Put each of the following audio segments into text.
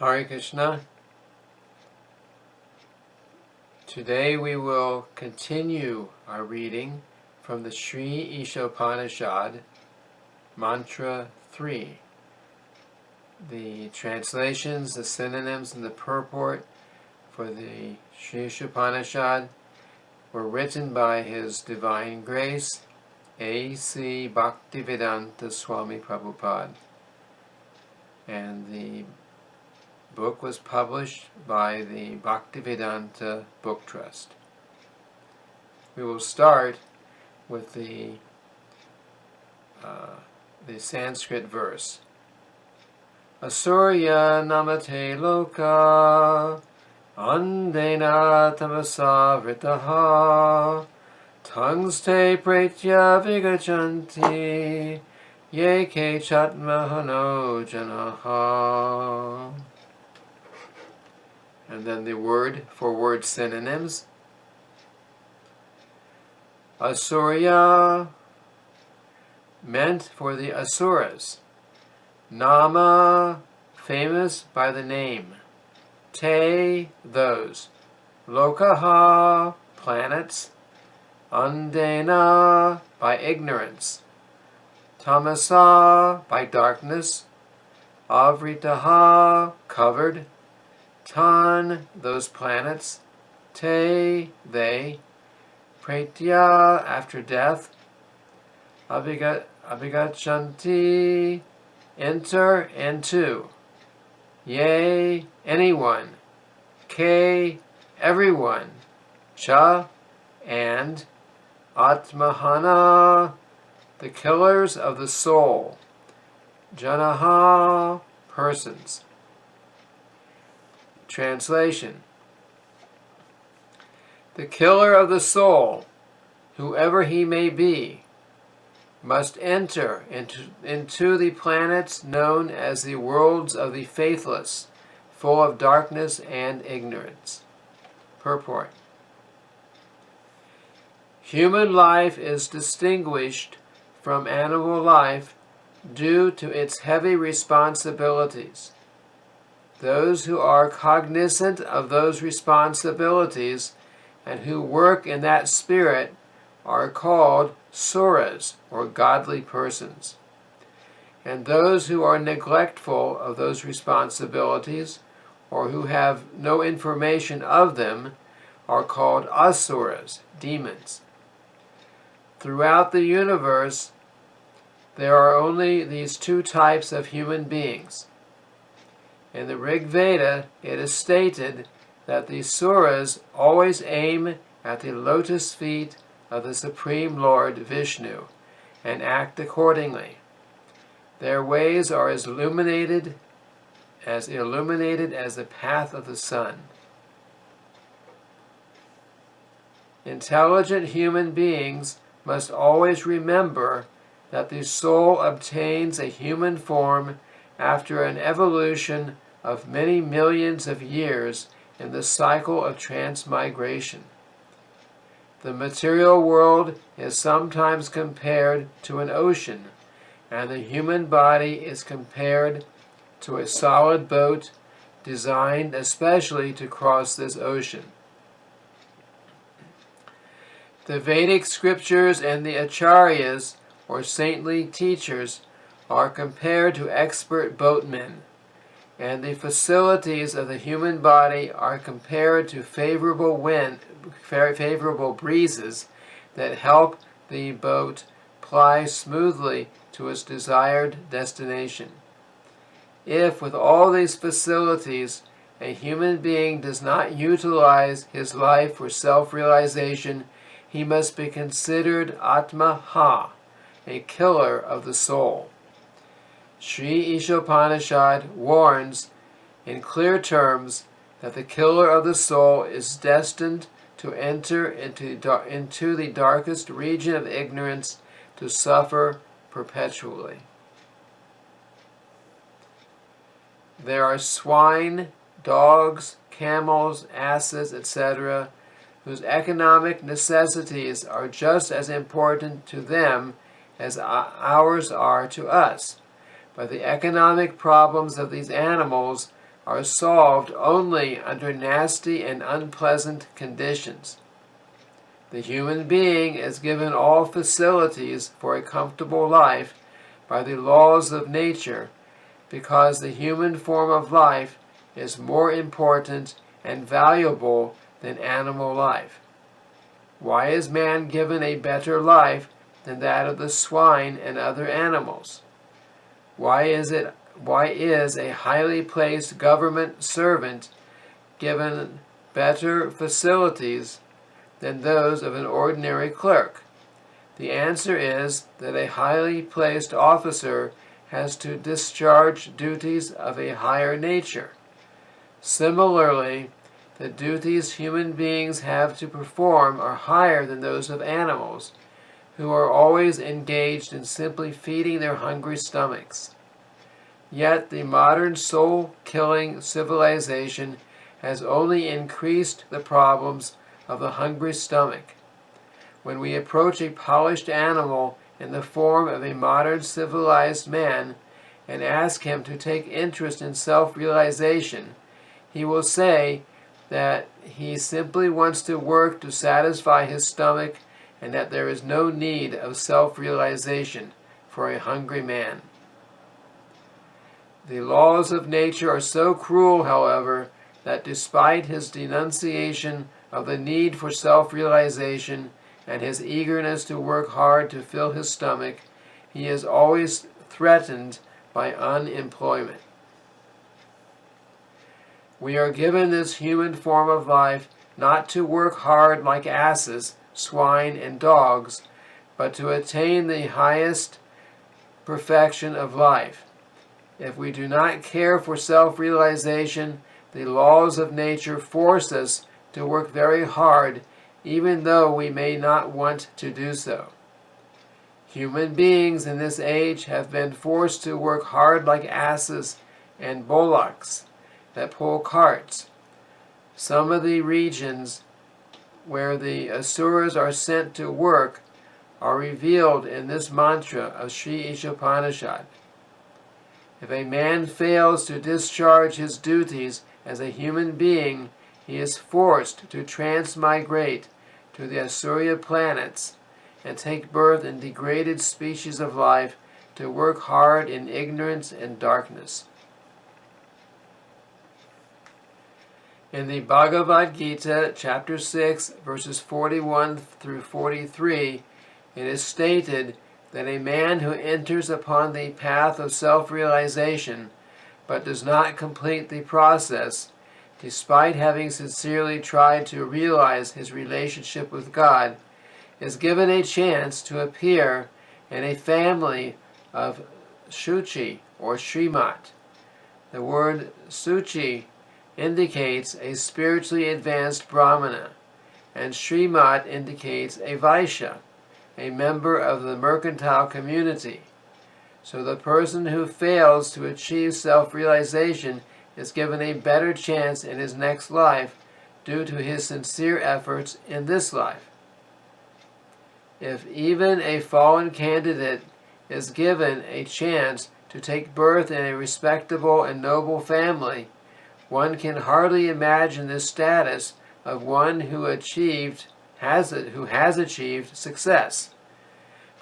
Hare Krishna. Today we will continue our reading from the Sri Ishopanishad, Mantra 3. The translations, the synonyms, and the purport for the Sri Ishopanishad were written by His Divine Grace, A.C. Bhaktivedanta Swami Prabhupada. And the book was published by the Bhaktivedanta Book Trust. We will start with the Sanskrit verse. Asurya namate loka andena tamasa vritaha tangste pretya vigajanti ye ke chatmahano janaha. And then the word for word synonyms. Asurya, meant for the Asuras. Nama, famous by the name. Te, those. Lokaha, planets. Andena, by ignorance. Tamasa, by darkness. Avritaha, covered. Tan, those planets. Te, they. Pretya, after death. Abhigachanti, enter, into. Yea, anyone. Ke, everyone. Cha, and. Atmahana, the killers of the soul. Janaha, persons. Translation. The killer of the soul, whoever he may be, must enter into the planets known as the worlds of the faithless, full of darkness and ignorance. Purport. Human life is distinguished from animal life due to its heavy responsibilities. Those who are cognizant of those responsibilities and who work in that spirit are called suras, or godly persons. And those who are neglectful of those responsibilities, or who have no information of them, are called asuras, demons. Throughout the universe, there are only these two types of human beings. In the Rig Veda, it is stated that the suras always aim at the lotus feet of the Supreme Lord Vishnu and act accordingly. Their ways are as illuminated as the path of the sun. Intelligent human beings must always remember that the soul obtains a human form after an evolution of many millions of years in the cycle of transmigration. The material world is sometimes compared to an ocean, and the human body is compared to a solid boat designed especially to cross this ocean. The Vedic scriptures and the acharyas, or saintly teachers, are compared to expert boatmen, and the facilities of the human body are compared to favorable breezes that help the boat ply smoothly to its desired destination. If, with all these facilities, a human being does not utilize his life for self-realization, he must be considered Atma-ha, a killer of the soul. Sri Ishopanishad warns in clear terms that the killer of the soul is destined to enter into the darkest region of ignorance to suffer perpetually. There are swine, dogs, camels, asses, etc., whose economic necessities are just as important to them as ours are to us. But the economic problems of these animals are solved only under nasty and unpleasant conditions. The human being is given all facilities for a comfortable life by the laws of nature, because the human form of life is more important and valuable than animal life. Why is man given a better life than that of the swine and other animals? Why is a highly placed government servant given better facilities than those of an ordinary clerk? The answer is that a highly placed officer has to discharge duties of a higher nature. Similarly, the duties human beings have to perform are higher than those of animals, who are always engaged in simply feeding their hungry stomachs. Yet the modern soul-killing civilization has only increased the problems of the hungry stomach. When we approach a polished animal in the form of a modern civilized man and ask him to take interest in self-realization, he will say that he simply wants to work to satisfy his stomach and that there is no need of self-realization for a hungry man. The laws of nature are so cruel, however, that despite his denunciation of the need for self-realization and his eagerness to work hard to fill his stomach, he is always threatened by unemployment. We are given this human form of life not to work hard like asses, swine, and dogs, but to attain the highest perfection of life. If we do not care for self-realization, the laws of nature force us to work very hard, even though we may not want to do so. Human beings in this age have been forced to work hard like asses and bullocks that pull carts. Some of the regions where the asuras are sent to work are revealed in this mantra of Sri Ishopanishad. If a man fails to discharge his duties as a human being, he is forced to transmigrate to the Asuriya planets and take birth in degraded species of life to work hard in ignorance and darkness. In the Bhagavad Gita, chapter 6, verses 41 through 43, it is stated that a man who enters upon the path of self-realization but does not complete the process, despite having sincerely tried to realize his relationship with God, is given a chance to appear in a family of Shuchi or Srimat. The word Suchi indicates a spiritually advanced Brahmana, and Srimat indicates a Vaishya, a member of the mercantile community. So the person who fails to achieve self-realization is given a better chance in his next life due to his sincere efforts in this life. If even a fallen candidate is given a chance to take birth in a respectable and noble family, one can hardly imagine the status of one who has achieved success.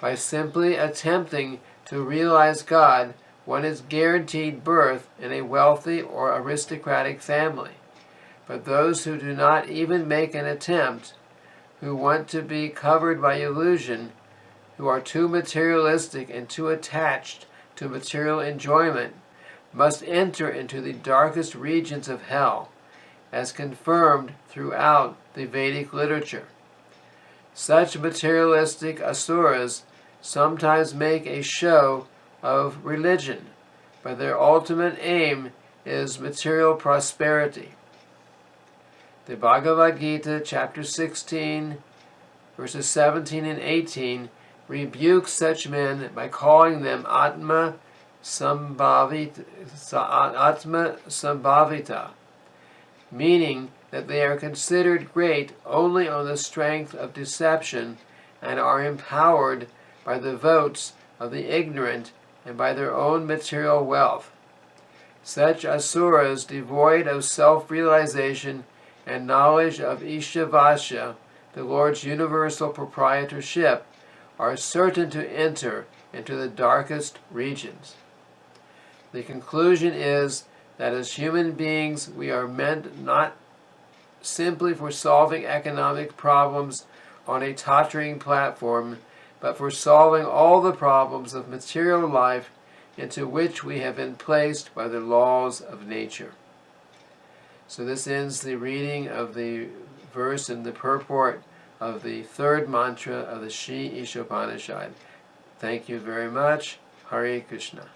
By simply attempting to realize God, one is guaranteed birth in a wealthy or aristocratic family. But those who do not even make an attempt, who want to be covered by illusion, who are too materialistic and too attached to material enjoyment, must enter into the darkest regions of hell, as confirmed throughout the Vedic literature. Such materialistic asuras sometimes make a show of religion, but their ultimate aim is material prosperity. The Bhagavad Gita, chapter 16, verses 17 and 18, rebukes such men by calling them Atma Sambhavita, meaning that they are considered great only on the strength of deception and are empowered by the votes of the ignorant and by their own material wealth. Such asuras, devoid of self-realization and knowledge of Ishavasya, the Lord's universal proprietorship, are certain to enter into the darkest regions. The conclusion is that as human beings we are meant not simply for solving economic problems on a tottering platform, but for solving all the problems of material life into which we have been placed by the laws of nature. So this ends the reading of the verse in the purport of the third mantra of the Sri Ishopanishad. Thank you very much. Hare Krishna.